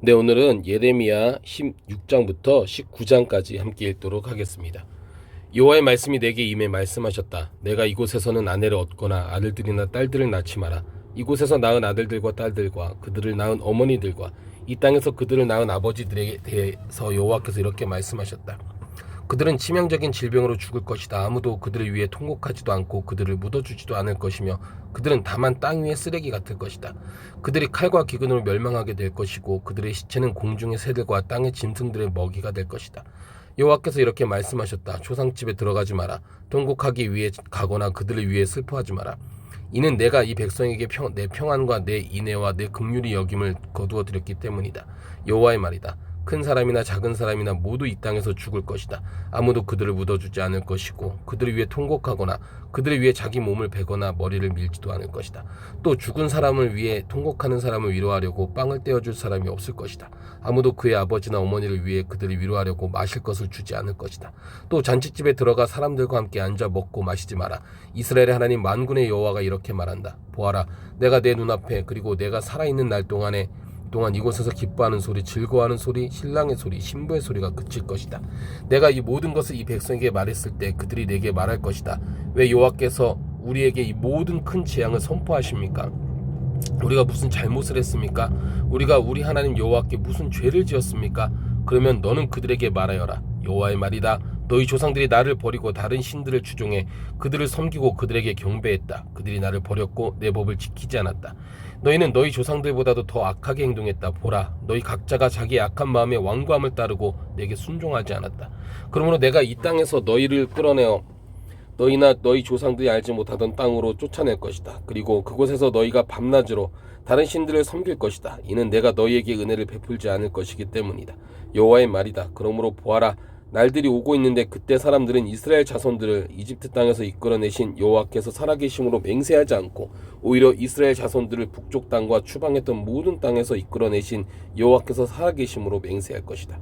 네, 오늘은 예레미야 16장부터 19장까지 함께 읽도록 하겠습니다. 여호와의 말씀이 내게 임해 말씀하셨다. 내가 이곳에서는 아내를 얻거나 아들들이나 딸들을 낳지 마라. 이곳에서 낳은 아들들과 딸들과 그들을 낳은 어머니들과 이 땅에서 그들을 낳은 아버지들에 대해서 여호와께서 이렇게 말씀하셨다. 그들은 치명적인 질병으로 죽을 것이다. 아무도 그들을 위해 통곡하지도 않고 그들을 묻어주지도 않을 것이며 그들은 다만 땅 위의 쓰레기 같을 것이다. 그들이 칼과 기근으로 멸망하게 될 것이고 그들의 시체는 공중의 새들과 땅의 짐승들의 먹이가 될 것이다. 여호와께서 이렇게 말씀하셨다. 조상집에 들어가지 마라. 통곡하기 위해 가거나 그들을 위해 슬퍼하지 마라. 이는 내가 이 백성에게 내 평안과 내 인애와 내 긍휼히 여김을 거두어 드렸기 때문이다. 여호와의 말이다. 큰 사람이나 작은 사람이나 모두 이 땅에서 죽을 것이다. 아무도 그들을 묻어주지 않을 것이고 그들을 위해 통곡하거나 그들을 위해 자기 몸을 베거나 머리를 밀지도 않을 것이다. 또 죽은 사람을 위해 통곡하는 사람을 위로하려고 빵을 떼어줄 사람이 없을 것이다. 아무도 그의 아버지나 어머니를 위해 그들을 위로하려고 마실 것을 주지 않을 것이다. 또 잔치집에 들어가 사람들과 함께 앉아 먹고 마시지 마라. 이스라엘의 하나님 만군의 여호와가 이렇게 말한다. 보아라, 내가 내 눈앞에 그리고 내가 살아있는 날 동안 이곳에서 기뻐하는 소리, 즐거워하는 소리, 신랑의 소리, 신부의 소리가 그칠 것이다. 내가 이 모든 것을 이 백성에게 말했을 때 그들이 내게 말할 것이다. 왜 여호와께서 우리에게 이 모든 큰 재앙을 선포하십니까? 우리가 무슨 잘못을 했습니까? 우리가 우리 하나님 여호와께 무슨 죄를 지었습니까? 그러면 너는 그들에게 말하여라. 여호와의 말이다. 너희 조상들이 나를 버리고 다른 신들을 추종해 그들을 섬기고 그들에게 경배했다. 그들이 나를 버렸고 내 법을 지키지 않았다. 너희는 너희 조상들보다도 더 악하게 행동했다. 보라, 너희 각자가 자기의 악한 마음에 완고함을 따르고 내게 순종하지 않았다. 그러므로 내가 이 땅에서 너희를 끌어내어 너희나 너희 조상들이 알지 못하던 땅으로 쫓아낼 것이다. 그리고 그곳에서 너희가 밤낮으로 다른 신들을 섬길 것이다. 이는 내가 너희에게 은혜를 베풀지 않을 것이기 때문이다. 여호와의 말이다. 그러므로 보아라, 날들이 오고 있는데 그때 사람들은 이스라엘 자손들을 이집트 땅에서 이끌어내신 여호와께서 살아계심으로 맹세하지 않고 오히려 이스라엘 자손들을 북쪽 땅과 추방했던 모든 땅에서 이끌어내신 여호와께서 살아계심으로 맹세할 것이다.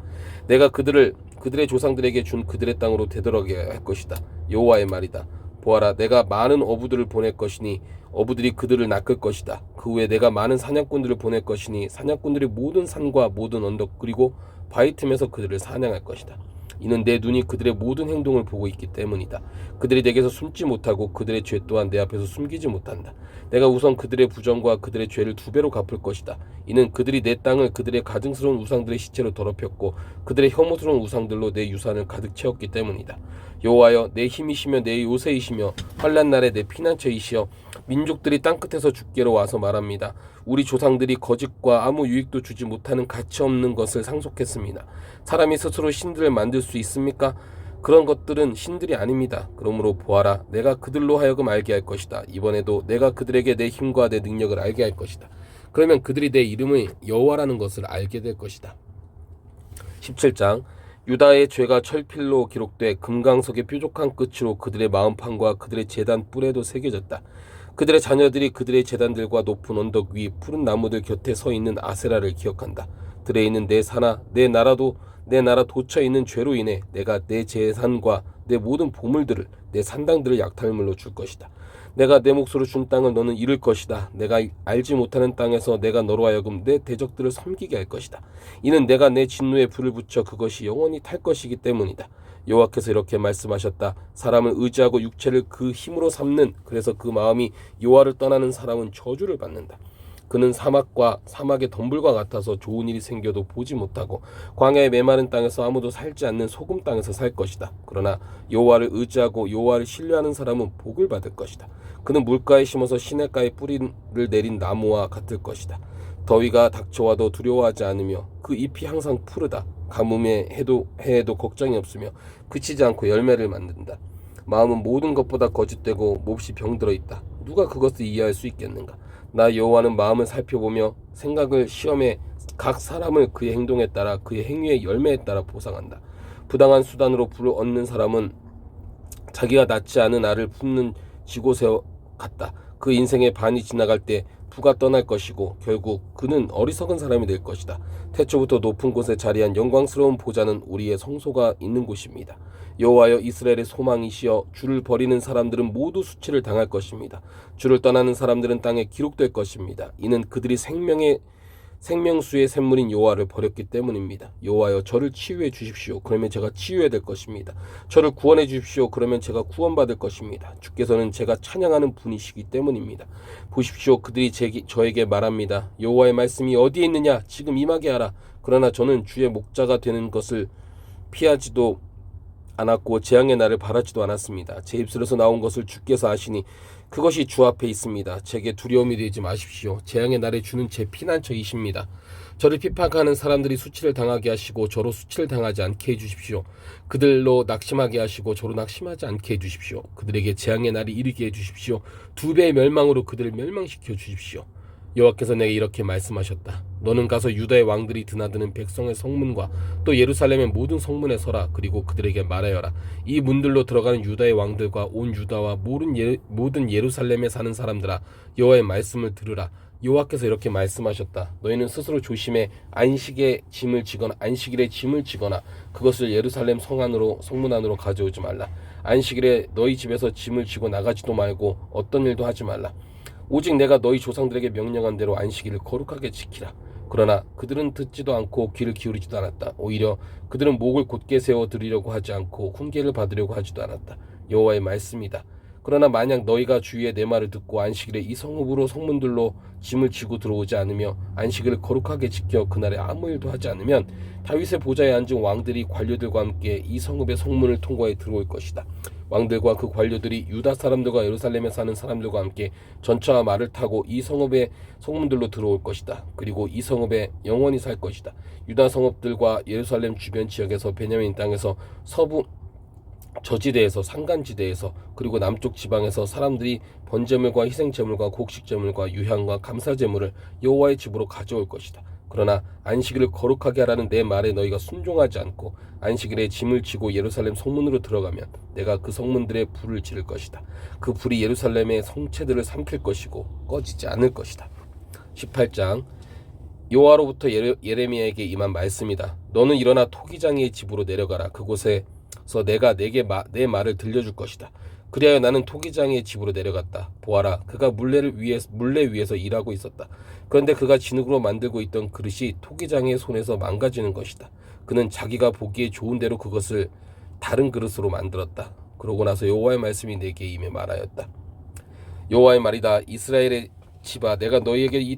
내가 그들의 조상들에게 준 그들의 땅으로 되돌아가게 할 것이다. 여호와의 말이다. 보아라, 내가 많은 어부들을 보낼 것이니 어부들이 그들을 낚을 것이다. 그 후에 내가 많은 사냥꾼들을 보낼 것이니 사냥꾼들이 모든 산과 모든 언덕 그리고 바위 틈에서 그들을 사냥할 것이다. 이는 내 눈이 그들의 모든 행동을 보고 있기 때문이다. 그들이 내게서 숨지 못하고 그들의 죄 또한 내 앞에서 숨기지 못한다. 내가 우선 그들의 부정과 그들의 죄를 2배로 갚을 것이다. 이는 그들이 내 땅을 그들의 가증스러운 우상들의 시체로 더럽혔고 그들의 혐오스러운 우상들로 내 유산을 가득 채웠기 때문이다. 여호와여, 내 힘이시며 내 요새이시며 환난 날에 내 피난처이시여 민족들이 땅끝에서 주께로 와서 말합니다. 우리 조상들이 거짓과 아무 유익도 주지 못하는 가치없는 것을 상속했습니다. 사람이 스스로 신들을 만들 수 있습니까? 그런 것들은 신들이 아닙니다. 그러므로 보아라, 내가 그들로 하여금 알게 할 것이다. 이번에도 내가 그들에게 내 힘과 내 능력을 알게 할 것이다. 그러면 그들이 내 이름을 여호와라는 것을 알게 될 것이다. 17장. 유다의 죄가 철필로 기록돼 금강석의 뾰족한 끝으로 그들의 마음판과 그들의 제단 뿔에도 새겨졌다. 그들의 자녀들이 그들의 제단들과 높은 언덕 위 푸른 나무들 곁에 서 있는 아세라를 기억한다. 들에 있는 내 산하 내 나라 도처에 있는 죄로 인해 내가 내 재산과 내 모든 보물들을 내 산당들을 약탈물로 줄 것이다. 내가 내 몫으로 준 땅을 너는 잃을 것이다. 내가 알지 못하는 땅에서 내가 너로 하여금 내 대적들을 섬기게 할 것이다. 이는 내가 내 진노에 불을 붙여 그것이 영원히 탈 것이기 때문이다. 여호와께서 이렇게 말씀하셨다. 사람을 의지하고 육체를 그 힘으로 삼는, 그래서 그 마음이 여호와를 떠나는 사람은 저주를 받는다. 그는 사막의 덤불과 같아서 좋은 일이 생겨도 보지 못하고 광야의 메마른 땅에서 아무도 살지 않는 소금 땅에서 살 것이다. 그러나 여호와를 의지하고 여호와를 신뢰하는 사람은 복을 받을 것이다. 그는 물가에 심어서 시냇가에 뿌리를 내린 나무와 같을 것이다. 더위가 닥쳐와도 두려워하지 않으며 그 잎이 항상 푸르다. 가뭄에 해에도 걱정이 없으며 그치지 않고 열매를 만든다. 마음은 모든 것보다 거짓되고 몹시 병들어 있다. 누가 그것을 이해할 수 있겠는가? 나 여호와는 마음을 살펴보며 생각을 시험해 각 사람을 그의 행동에 따라 그의 행위의 열매에 따라 보상한다. 부당한 수단으로 부를 얻는 사람은 자기가 낳지 않은 알을 품는 쥐고새 같다. 그 인생의 반이 지나갈 때 부가 떠날 것이고 결국 그는 어리석은 사람이 될 것이다. 태초부터 높은 곳에 자리한 영광스러운 보좌는 우리의 성소가 있는 곳입니다. 여호와여, 이스라엘의 소망이시여, 주를 버리는 사람들은 모두 수치를 당할 것입니다. 주를 떠나는 사람들은 땅에 기록될 것입니다. 이는 그들이 생명수의 샘물인 여호와를 버렸기 때문입니다. 여호와여, 저를 치유해 주십시오. 그러면 제가 치유해야 될 것입니다. 저를 구원해 주십시오. 그러면 제가 구원받을 것입니다. 주께서는 제가 찬양하는 분이시기 때문입니다. 보십시오, 그들이 저에게 말합니다. 여호와의 말씀이 어디에 있느냐? 지금 임하게 하라. 그러나 저는 주의 목자가 되는 것을 피하지도 않았고 재앙의 날을 바라지도 않았습니다. 제 입술에서 나온 것을 주께서 아시니 그것이 주 앞에 있습니다. 제게 두려움이 되지 마십시오. 재앙의 날에 주는 제 피난처이십니다. 저를 핍박하는 사람들이 수치를 당하게 하시고 저로 수치를 당하지 않게 해주십시오. 그들로 낙심하게 하시고 저로 낙심하지 않게 해주십시오. 그들에게 재앙의 날이 이르게 해주십시오. 2배의 멸망으로 그들을 멸망시켜 주십시오. 여호와께서 내게 이렇게 말씀하셨다. 너는 가서 유다의 왕들이 드나드는 백성의 성문과 또 예루살렘의 모든 성문에 서라. 그리고 그들에게 말하여라. 이 문들로 들어가는 유다의 왕들과 온 유다와 모든 예루살렘에 사는 사람들아, 여호와의 말씀을 들으라. 여호와께서 이렇게 말씀하셨다. 너희는 스스로 조심해 안식일에 짐을 지거나 그것을 예루살렘 성문 안으로 가져오지 말라. 안식일에 너희 집에서 짐을 지고 나가지도 말고 어떤 일도 하지 말라. 오직 내가 너희 조상들에게 명령한 대로 안식일을 거룩하게 지키라. 그러나 그들은 듣지도 않고 귀를 기울이지도 않았다. 오히려 그들은 목을 곧게 세워 드리려고 하지 않고 훈계를 받으려고 하지도 않았다. 여호와의 말씀이다. 그러나 만약 너희가 주위에 내 말을 듣고 안식일에 이 성읍으로 성문들로 짐을 지고 들어오지 않으며 안식일을 거룩하게 지켜 그날에 아무 일도 하지 않으면 다윗의 보좌에 앉은 왕들이 관료들과 함께 이 성읍의 성문을 통과해 들어올 것이다. 왕들과 그 관료들이 유다 사람들과 예루살렘에 사는 사람들과 함께 전차와 말을 타고 이 성읍의 성문들로 들어올 것이다. 그리고 이 성읍에 영원히 살 것이다. 유다 성읍들과 예루살렘 주변 지역에서 베냐민 땅에서 서부 저지대에서 산간지대에서 그리고 남쪽 지방에서 사람들이 번제물과 희생제물과 곡식제물과 유향과 감사제물을 여호와의 집으로 가져올 것이다. 그러나 안식일을 거룩하게 하라는 내 말에 너희가 순종하지 않고 안식일에 짐을 지고 예루살렘 성문으로 들어가면 내가 그 성문들에 불을 지를 것이다. 그 불이 예루살렘의 성체들을 삼킬 것이고 꺼지지 않을 것이다. 18장 여호와로부터 예레미야에게 임한 말씀이다. 너는 일어나 토기장이의 집으로 내려가라. 그곳에서 내가 내게 내 말을 들려줄 것이다. 그리하여 나는 토기장이의 집으로 내려갔다. 보아라, 그가 물레 위에서 일하고 있었다. 그런데 그가 진흙으로 만들고 있던 그릇이 토기장이의 손에서 망가지는 것이다. 그는 자기가 보기에 좋은 대로 그것을 다른 그릇으로 만들었다. 그러고 나서 여호와의 말씀이 내게 임해 말하였다. 여호와의 말이다. 이스라엘의 집아, 내가 너희에게 이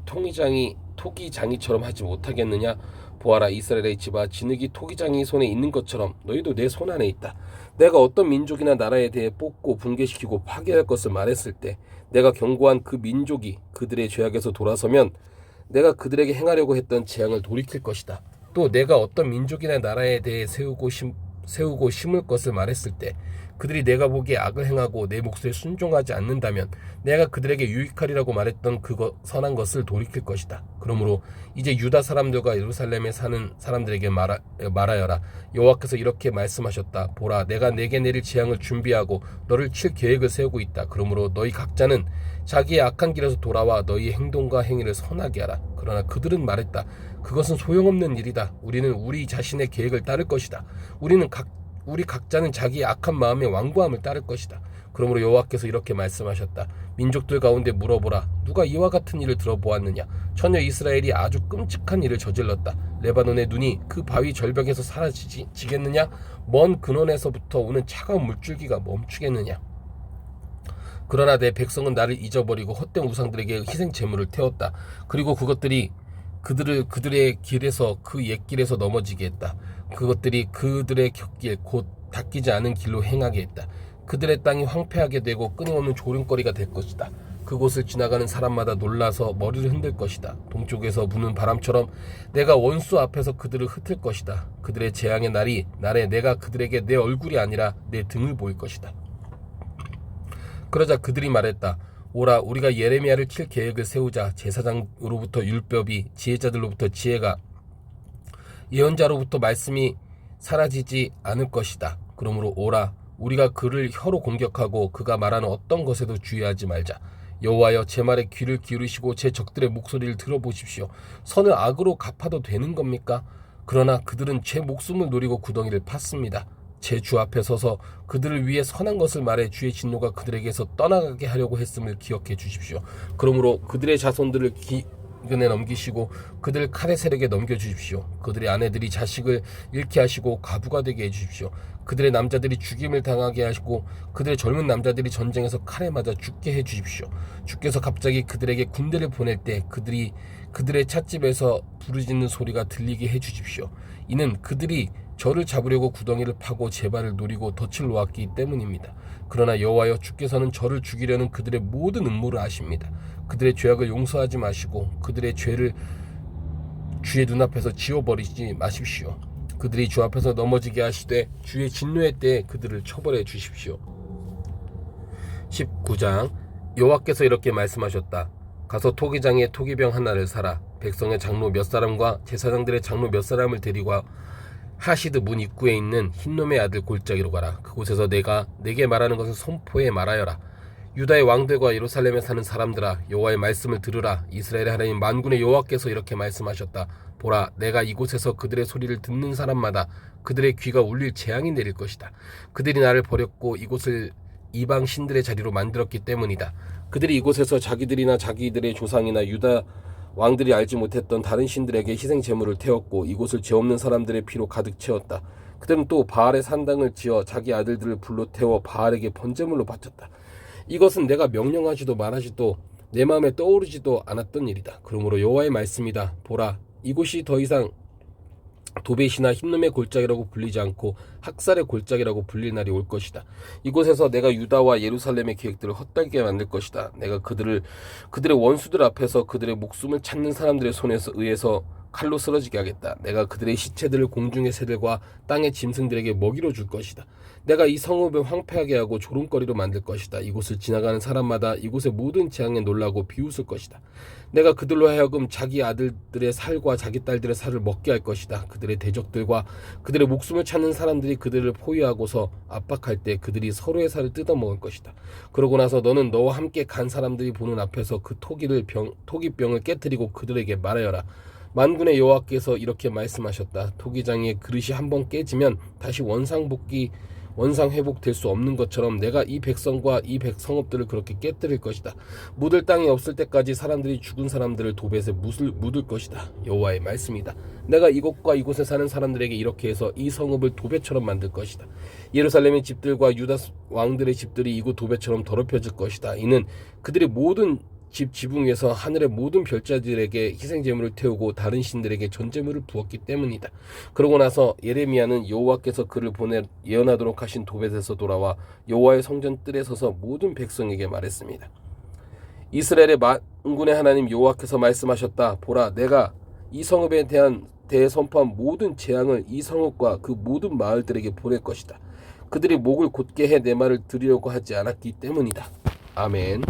토기장이처럼 하지 못하겠느냐? 보아라, 이스라엘의 집아, 진흙이 토기장이 손에 있는 것처럼 너희도 내 손 안에 있다. 내가 어떤 민족이나 나라에 대해 뽑고 붕괴시키고 파괴할 것을 말했을 때 내가 경고한 그 민족이 그들의 죄악에서 돌아서면 내가 그들에게 행하려고 했던 재앙을 돌이킬 것이다. 또 내가 어떤 민족이나 나라에 대해 세우고 심을 것을 말했을 때 그들이 내가 보기에 악을 행하고 내 목소리에 순종하지 않는다면 내가 그들에게 유익하리라고 말했던 선한 것을 돌이킬 것이다. 그러므로 이제 유다 사람들과 예루살렘에 사는 사람들에게 말하여라. 여호와께서 이렇게 말씀하셨다. 보라, 내가 내게 내릴 재앙을 준비하고 너를 칠 계획을 세우고 있다. 그러므로 너희 각자는 자기의 악한 길에서 돌아와 너희 행동과 행위를 선하게 하라. 그러나 그들은 말했다. 그것은 소용없는 일이다. 우리는 우리 자신의 계획을 따를 것이다. 우리 각자는 자기의 악한 마음의 완고함을 따를 것이다. 그러므로 여호와께서 이렇게 말씀하셨다. 민족들 가운데 물어보라. 누가 이와 같은 일을 들어보았느냐? 처녀 이스라엘이 아주 끔찍한 일을 저질렀다. 레바논의 눈이 그 바위 절벽에서 사라지겠느냐? 먼 근원에서부터 오는 차가운 물줄기가 멈추겠느냐? 그러나 내 백성은 나를 잊어버리고 헛된 우상들에게 희생 제물을 태웠다. 그리고 그것들이 그들의 길에서 그 옛길에서 넘어지게 했다. 그것들이 그들의 곁길 곧 닦이지 않은 길로 행하게 했다. 그들의 땅이 황폐하게 되고 끊임없는 조롱거리가 될 것이다. 그곳을 지나가는 사람마다 놀라서 머리를 흔들 것이다. 동쪽에서 부는 바람처럼 내가 원수 앞에서 그들을 흩을 것이다. 그들의 재앙의 날에 내가 그들에게 내 얼굴이 아니라 내 등을 보일 것이다. 그러자 그들이 말했다. 오라, 우리가 예레미야를 칠 계획을 세우자. 제사장으로부터 율법이, 지혜자들로부터 지혜가, 예언자로부터 말씀이 사라지지 않을 것이다. 그러므로 오라, 우리가 그를 혀로 공격하고 그가 말하는 어떤 것에도 주의하지 말자. 여호와여, 제 말에 귀를 기울이시고 제 적들의 목소리를 들어보십시오. 선을 악으로 갚아도 되는 겁니까? 그러나 그들은 제 목숨을 노리고 구덩이를 팠습니다. 제 주 앞에 서서 그들을 위해 선한 것을 말해 주의 진노가 그들에게서 떠나가게 하려고 했음을 기억해 주십시오. 그러므로 그들의 자손들을 넘기시고 그들 칼의 세력에 넘겨주십시오. 그들의 아내들이 자식을 잃게 하시고 과부가 되게 해주십시오. 그들의 남자들이 죽임을 당하게 하시고 그들의 젊은 남자들이 전쟁에서 칼에 맞아 죽게 해주십시오. 주께서 갑자기 그들에게 군대를 보낼 때 그들의 찻집에서 부르짖는 소리가 들리게 해주십시오. 이는 그들이 저를 잡으려고 구덩이를 파고 제 발을 노리고 덫을 놓았기 때문입니다. 그러나 여호와여, 주께서는 저를 죽이려는 그들의 모든 음모를 아십니다. 그들의 죄악을 용서하지 마시고 그들의 죄를 주의 눈앞에서 지워버리지 마십시오. 그들이 주 앞에서 넘어지게 하시되 주의 진노의 때에 그들을 처벌해 주십시오. 19장. 여호와께서 이렇게 말씀하셨다. 가서 토기장에 토기병 하나를 사라. 백성의 장로 몇 사람과 제사장들의 장로 몇 사람을 데리고 하시드 문 입구에 있는 흰놈의 아들 골짜기로 가라. 그곳에서 내가 내게 말하는 것을 선포해 말하여라. 유다의 왕들과 예루살렘에 사는 사람들아, 여호와의 말씀을 들으라. 이스라엘의 하나님 만군의 여호와께서 이렇게 말씀하셨다. 보라, 내가 이곳에서 그들의 소리를 듣는 사람마다 그들의 귀가 울릴 재앙이 내릴 것이다. 그들이 나를 버렸고 이곳을 이방 신들의 자리로 만들었기 때문이다. 그들이 이곳에서 자기들이나 자기들의 조상이나 유다 왕들이 알지 못했던 다른 신들에게 희생 제물을 태웠고 이곳을 죄 없는 사람들의 피로 가득 채웠다. 그들은 또 바알의 산당을 지어 자기 아들들을 불로 태워 바알에게 번제물로 바쳤다. 이것은 내가 명령하지도 말하지도 내 마음에 떠오르지도 않았던 일이다. 그러므로 여호와의 말씀이다. 보라, 이곳이 더 이상 도벳이나 흰놈의 골짜기라고 불리지 않고 학살의 골짜기라고 불릴 날이 올 것이다. 이곳에서 내가 유다와 예루살렘의 계획들을 헛되게 만들 것이다. 내가 그들의 원수들 앞에서 그들의 목숨을 찾는 사람들의 손에서 의해서 칼로 쓰러지게 하겠다. 내가 그들의 시체들을 공중의 새들과 땅의 짐승들에게 먹이로 줄 것이다. 내가 이 성읍을 황폐하게 하고 조롱거리로 만들 것이다. 이곳을 지나가는 사람마다 이곳의 모든 재앙에 놀라고 비웃을 것이다. 내가 그들로 하여금 자기 아들들의 살과 자기 딸들의 살을 먹게 할 것이다. 그들의 대적들과 그들의 목숨을 찾는 사람들이 그들을 포위하고서 압박할 때 그들이 서로의 살을 뜯어먹을 것이다. 그러고 나서 너는 너와 함께 간 사람들이 보는 앞에서 그 토기병을 깨뜨리고 그들에게 말하여라. 만군의 여호와께서 이렇게 말씀하셨다. 토기장의 그릇이 한번 깨지면 다시 원상 회복될 수 없는 것처럼 내가 이 백성과 이 백성읍들을 그렇게 깨뜨릴 것이다. 묻을 땅이 없을 때까지 사람들이 죽은 사람들을 도벳에 묻을 것이다. 여호와의 말씀이다. 내가 이곳과 이곳에 사는 사람들에게 이렇게 해서 이 성읍을 도벳처럼 만들 것이다. 예루살렘의 집들과 유다 왕들의 집들이 이곳 도벳처럼 더럽혀질 것이다. 이는 그들의 모든 지붕 위에서 하늘의 모든 별자들에게 희생제물을 태우고 다른 신들에게 전제물을 부었기 때문이다. 그러고 나서 예레미야는 여호와께서 그를 보내 예언하도록 하신 도벳에서 돌아와 여호와의 성전 뜰에 서서 모든 백성에게 말했습니다. 이스라엘의 만군의 하나님 여호와께서 말씀하셨다. 보라, 내가 이 성읍에 대해 선포한 모든 재앙을 이 성읍과 그 모든 마을들에게 보낼 것이다. 그들이 목을 곧게 해 내 말을 들으려고 하지 않았기 때문이다. 아멘.